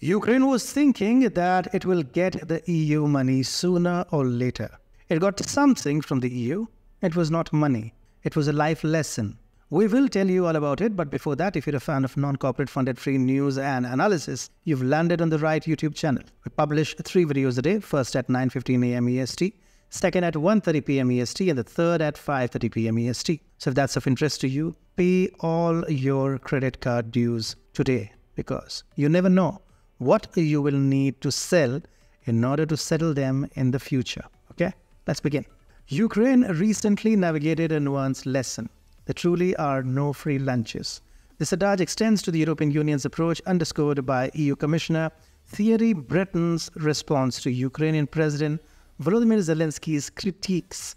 Ukraine was thinking that it will get the EU money sooner or later. It got something from the EU. It was not money. It was a life lesson. We will tell you all about it, but before that, if you're a fan of non-corporate funded free news and analysis, you've landed on the right YouTube channel. We publish 3 videos a day, first at 9:15 a.m. EST, second at 1:30 p.m. EST, and the third at 5:30 p.m. EST. So if that's of interest to you, pay all your credit card dues today, because you never know what you will need to sell in order to settle them in the future. Okay, let's begin. Ukraine recently navigated a nuanced lesson. There truly are no free lunches. This adage extends to the European Union's approach, underscored by EU Commissioner Thierry Breton's response to Ukrainian President Volodymyr Zelensky's critiques.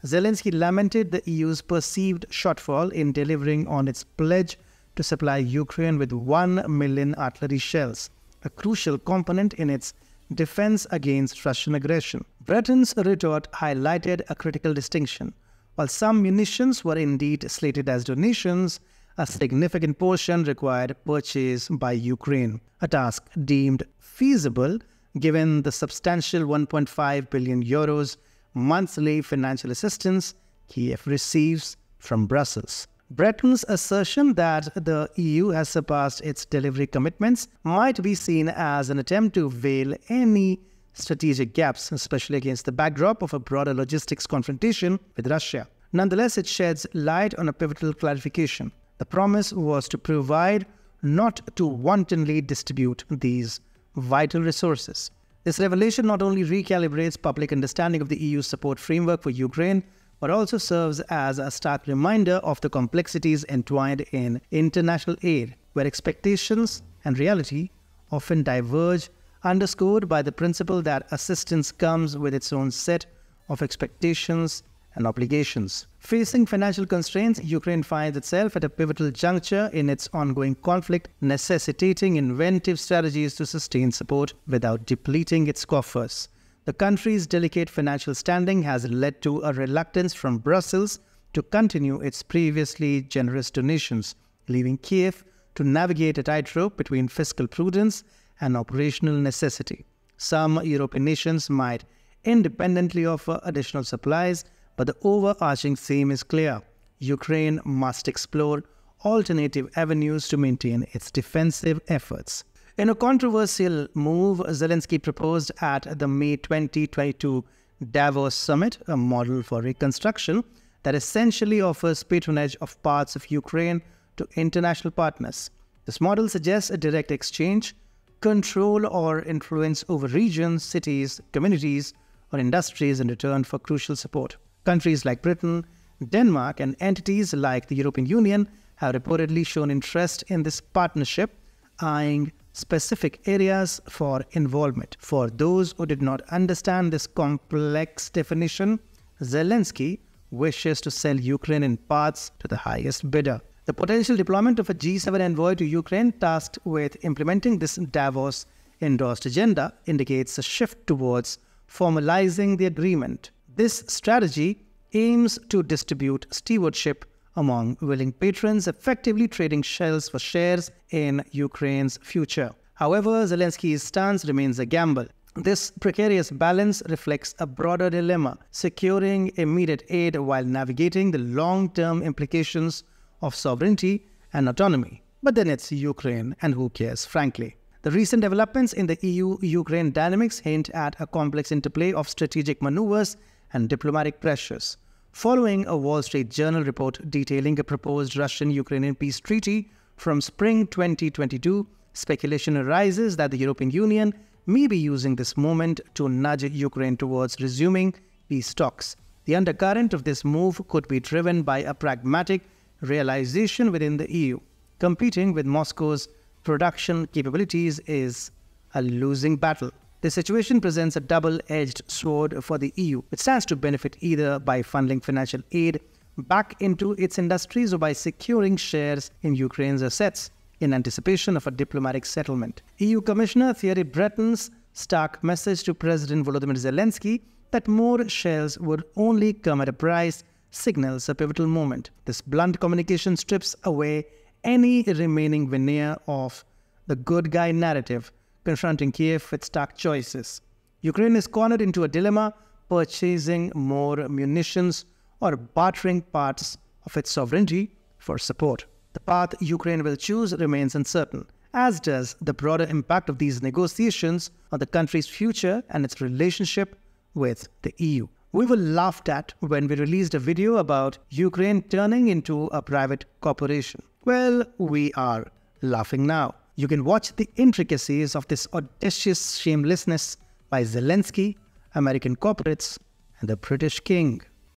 Zelensky lamented the EU's perceived shortfall in delivering on its pledge to supply Ukraine with 1 million artillery shells, a crucial component in its defense against Russian aggression. Breton's retort highlighted a critical distinction. While some munitions were indeed slated as donations, a significant portion required purchase by Ukraine, a task deemed feasible given the substantial 1.5 billion euros monthly financial assistance Kiev receives from Brussels. Breton's assertion that the EU has surpassed its delivery commitments might be seen as an attempt to veil any strategic gaps, especially against the backdrop of a broader logistics confrontation with Russia. Nonetheless, it sheds light on a pivotal clarification. The promise was to provide, not to wantonly distribute these vital resources. This revelation not only recalibrates public understanding of the EU's support framework for Ukraine, but also serves as a stark reminder of the complexities entwined in international aid, where expectations and reality often diverge, underscored by the principle that assistance comes with its own set of expectations and obligations. Facing financial constraints, Ukraine finds itself at a pivotal juncture in its ongoing conflict, necessitating inventive strategies to sustain support without depleting its coffers. The country's delicate financial standing has led to a reluctance from Brussels to continue its previously generous donations, leaving Kiev to navigate a tightrope between fiscal prudence and operational necessity. Some European nations might independently offer additional supplies, but the overarching theme is clear. Ukraine must explore alternative avenues to maintain its defensive efforts. In a controversial move, Zelensky proposed at the May 2022 Davos summit a model for reconstruction that essentially offers patronage of parts of Ukraine to international partners. This model suggests a direct exchange, control or influence over regions, cities, communities, or industries in return for crucial support. Countries like Britain, Denmark, and entities like the European Union have reportedly shown interest in this partnership, eyeing specific areas for involvement. For those who did not understand this complex definition, Zelensky wishes to sell Ukraine in parts to the highest bidder. The potential deployment of a G7 envoy to Ukraine tasked with implementing this Davos-endorsed agenda indicates a shift towards formalizing the agreement. This strategy aims to distribute stewardship among willing patrons, effectively trading shells for shares in Ukraine's future. However, Zelensky's stance remains a gamble. This precarious balance reflects a broader dilemma, securing immediate aid while navigating the long-term implications of sovereignty and autonomy. But then it's Ukraine, and who cares, frankly. The recent developments in the EU-Ukraine dynamics hint at a complex interplay of strategic maneuvers and diplomatic pressures. Following a Wall Street Journal report detailing a proposed Russian-Ukrainian peace treaty from spring 2022, speculation arises that the European Union may be using this moment to nudge Ukraine towards resuming peace talks. The undercurrent of this move could be driven by a pragmatic realization within the EU. Competing with Moscow's production capabilities is a losing battle. This situation presents a double-edged sword for the EU, which stands to benefit either by funneling financial aid back into its industries or by securing shares in Ukraine's assets in anticipation of a diplomatic settlement. EU Commissioner Thierry Breton's stark message to President Volodymyr Zelensky that more shells would only come at a price signals a pivotal moment. This blunt communication strips away any remaining veneer of the good guy narrative, confronting Kiev with stark choices. Ukraine is cornered into a dilemma, purchasing more munitions or bartering parts of its sovereignty for support. The path Ukraine will choose remains uncertain, as does the broader impact of these negotiations on the country's future and its relationship with the EU. We were laughed at when we released a video about Ukraine turning into a private corporation. Well, we are laughing now. You can watch the intricacies of this audacious shamelessness by Zelensky, American corporates, and the British king.